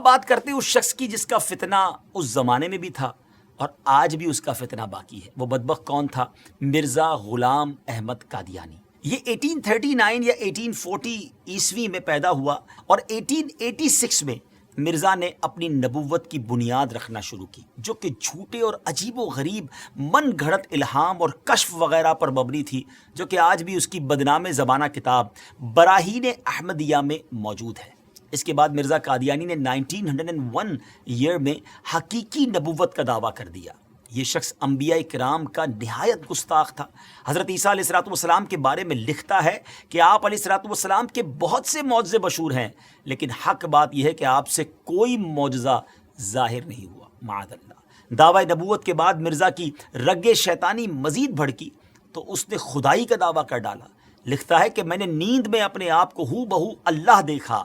اب بات کرتے ہیں اس شخص کی جس کا فتنہ اس زمانے میں بھی تھا اور آج بھی اس کا فتنہ باقی ہے۔ وہ بدبخت کون تھا؟ مرزا غلام احمد قادیانی۔ یہ 1839 یا 1840 عیسوی میں پیدا ہوا اور 1886 میں مرزا نے اپنی نبوت کی بنیاد رکھنا شروع کی، جو کہ جھوٹے اور عجیب و غریب من گھڑت الہام اور کشف وغیرہ پر مبنی تھی، جو کہ آج بھی اس کی بدنام زمانہ کتاب براہین احمدیہ میں موجود ہے۔ اس کے بعد مرزا قادیانی نے 1901 ایئر میں حقیقی نبوت کا دعویٰ کر دیا۔ یہ شخص انبیاء کرام کا نہایت گستاخ تھا۔ حضرت عیسیٰ علیہ السلام کے بارے میں لکھتا ہے کہ آپ علیہ السلام کے بہت سے معجزے مشہور ہیں، لیکن حق بات یہ ہے کہ آپ سے کوئی معجزہ ظاہر نہیں ہوا، معاذ اللہ۔ دعوی نبوت کے بعد مرزا کی رگ شیطانی مزید بھڑکی تو اس نے خدائی کا دعویٰ کر ڈالا۔ لکھتا ہے کہ میں نے نیند میں اپنے آپ کو ہو بہو اللہ دیکھا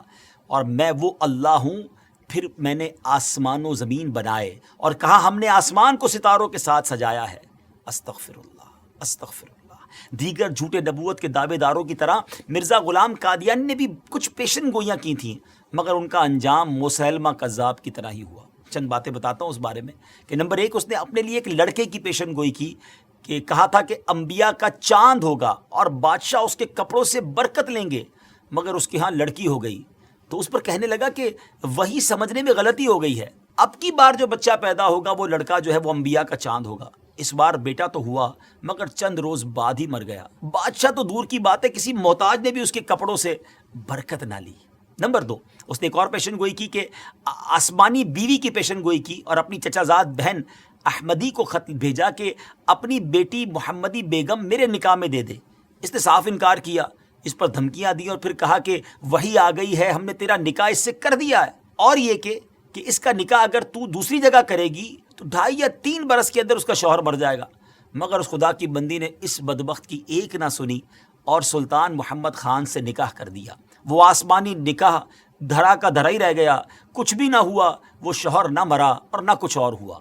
اور میں وہ اللہ ہوں۔ پھر میں نے آسمان و زمین بنائے اور کہا ہم نے آسمان کو ستاروں کے ساتھ سجایا ہے۔ استغفر اللہ، استغفر اللہ۔ دیگر جھوٹے نبوت کے دعوے داروں کی طرح مرزا غلام قادیانی نے بھی کچھ پیشن گوئیاں کی تھیں، مگر ان کا انجام مسیلمہ کذاب کی طرح ہی ہوا۔ چند باتیں بتاتا ہوں اس بارے میں کہ نمبر 1، اس نے اپنے لیے ایک لڑکے کی پیشن گوئی کی کہ کہا تھا کہ انبیاء کا چاند ہوگا اور بادشاہ اس کے کپڑوں سے برکت لیں گے، مگر اس کے ہاں لڑکی ہو گئی تو اس پر کہنے لگا کہ وہی سمجھنے میں غلطی ہو گئی ہے، اب کی بار جو بچہ پیدا ہوگا وہ لڑکا جو ہے وہ انبیاء کا چاند ہوگا۔ اس بار بیٹا تو ہوا مگر چند روز بعد ہی مر گیا۔ بادشاہ تو دور کی بات ہے، کسی محتاج نے بھی اس کے کپڑوں سے برکت نہ لی۔ نمبر 2، اس نے ایک اور پیشن گوئی کی کہ آسمانی بیوی کی پیشن گوئی کی اور اپنی چچا زاد بہن احمدی کو خط بھیجا کہ اپنی بیٹی محمدی بیگم میرے نکاح میں دے دے۔ اس نے صاف انکار کیا، اس پر دھمکیاں دی اور پھر کہا کہ وہی آ گئی ہے، ہم نے تیرا نکاح اس سے کر دیا ہے، اور یہ کہ اس کا نکاح اگر تو دوسری جگہ کرے گی تو 2.5 یا 3 برس کے اندر اس کا شوہر مر جائے گا۔ مگر اس خدا کی بندی نے اس بدبخت کی ایک نہ سنی اور سلطان محمد خان سے نکاح کر دیا۔ وہ آسمانی نکاح دھرا کا دھرا ہی رہ گیا، کچھ بھی نہ ہوا، وہ شوہر نہ مرا اور نہ کچھ اور ہوا۔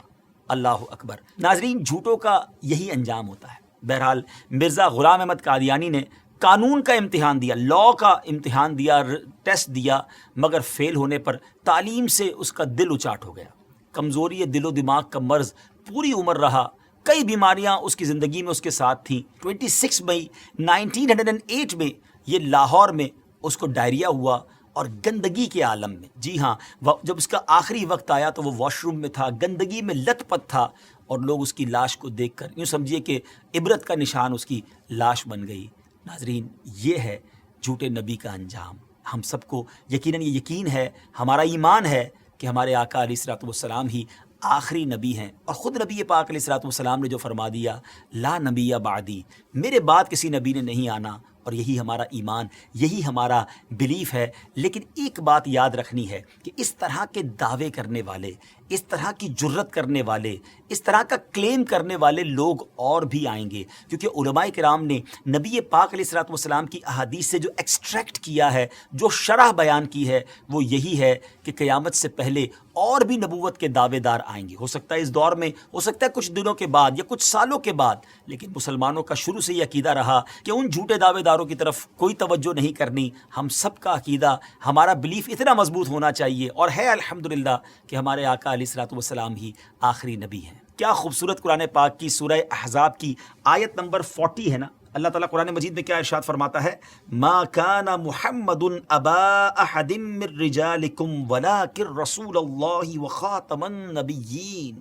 اللہ اکبر۔ ناظرین، جھوٹوں کا یہی انجام ہوتا ہے۔ بہرحال مرزا غلام احمد قادیانی نے قانون کا امتحان دیا، لاء کا امتحان دیا، ٹیسٹ دیا، مگر فیل ہونے پر تعلیم سے اس کا دل اچاٹ ہو گیا۔ کمزوری دل و دماغ کا مرض پوری عمر رہا، کئی بیماریاں اس کی زندگی میں اس کے ساتھ تھیں۔ 26 مئی 1908 میں یہ لاہور میں اس کو ڈائریا ہوا اور گندگی کے عالم میں، جی ہاں، جب اس کا آخری وقت آیا تو وہ واش روم میں تھا، گندگی میں لت پت تھا اور لوگ اس کی لاش کو دیکھ کر یوں سمجھیے کہ عبرت کا نشان اس کی لاش بن گئی۔ ناظرین، یہ ہے جھوٹے نبی کا انجام۔ ہم سب کو یقیناً یہ یقین ہے، ہمارا ایمان ہے کہ ہمارے آقا علیہ السلام ہی آخری نبی ہیں، اور خود نبی پاک علیہ السلام نے جو فرما دیا، لا نبی بعدی، میرے بعد کسی نبی نے نہیں آنا، اور یہی ہمارا ایمان، یہی ہمارا بلیف ہے۔ لیکن ایک بات یاد رکھنی ہے کہ اس طرح کے دعوے کرنے والے، اس طرح کی جرت کرنے والے، اس طرح کا کلیم کرنے والے لوگ اور بھی آئیں گے، کیونکہ علماء کرام نے نبی پاک علیہ السلام کی احادیث سے جو ایکسٹریکٹ کیا ہے، جو شرح بیان کی ہے، وہ یہی ہے کہ قیامت سے پہلے اور بھی نبوت کے دعوے دار آئیں گے۔ ہو سکتا ہے اس دور میں، ہو سکتا ہے کچھ دنوں کے بعد یا کچھ سالوں کے بعد، لیکن مسلمانوں کا شروع سے یہ عقیدہ رہا کہ ان جھوٹے دعوے داروں کی طرف کوئی توجہ نہیں کرنی۔ ہم سب کا عقیدہ، ہمارا بلیف اتنا مضبوط ہونا چاہیے، اور ہے الحمدللہ کہ ہمارے آقا علیہ السلام ہی آخری نبی ہیں۔ کیا خوبصورت قرآن پاک کی سورہ احزاب کی آیت نمبر 40 ہے نا، اللہ تعالیٰ قرآن مجید میں کیا ارشاد فرماتا ہے؟ ما کان محمد ابا احد من رجالکم ولکن رسول اللہ وخاتم النبیین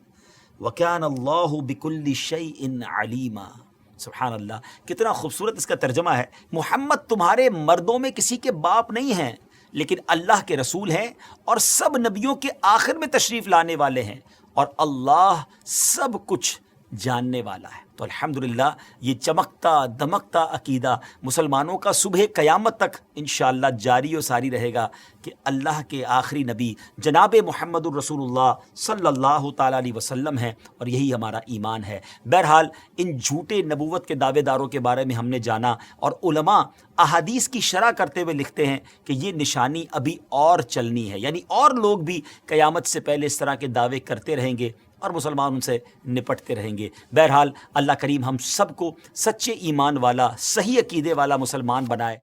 وکان اللہ بکل شیء علیما۔ سبحان اللہ، کتنا خوبصورت اس کا ترجمہ ہے۔ محمد تمہارے مردوں میں کسی کے باپ نہیں ہیں، لیکن اللہ کے رسول ہیں اور سب نبیوں کے آخر میں تشریف لانے والے ہیں، اور اللہ سب کچھ جاننے والا ہے۔ تو الحمدللہ یہ چمکتا دمکتا عقیدہ مسلمانوں کا صبح قیامت تک انشاءاللہ جاری و ساری رہے گا کہ اللہ کے آخری نبی جناب محمد الرسول اللہ صلی اللہ تعالیٰ علیہ وسلم ہیں، اور یہی ہمارا ایمان ہے۔ بہرحال ان جھوٹے نبوت کے دعوے داروں کے بارے میں ہم نے جانا، اور علماء احادیث کی شرح کرتے ہوئے لکھتے ہیں کہ یہ نشانی ابھی اور چلنی ہے، یعنی اور لوگ بھی قیامت سے پہلے اس طرح کے دعوے کرتے رہیں گے اور مسلمان ان سے نپٹتے رہیں گے۔ بہرحال اللہ کریم ہم سب کو سچے ایمان والا، صحیح عقیدے والا مسلمان بنائے۔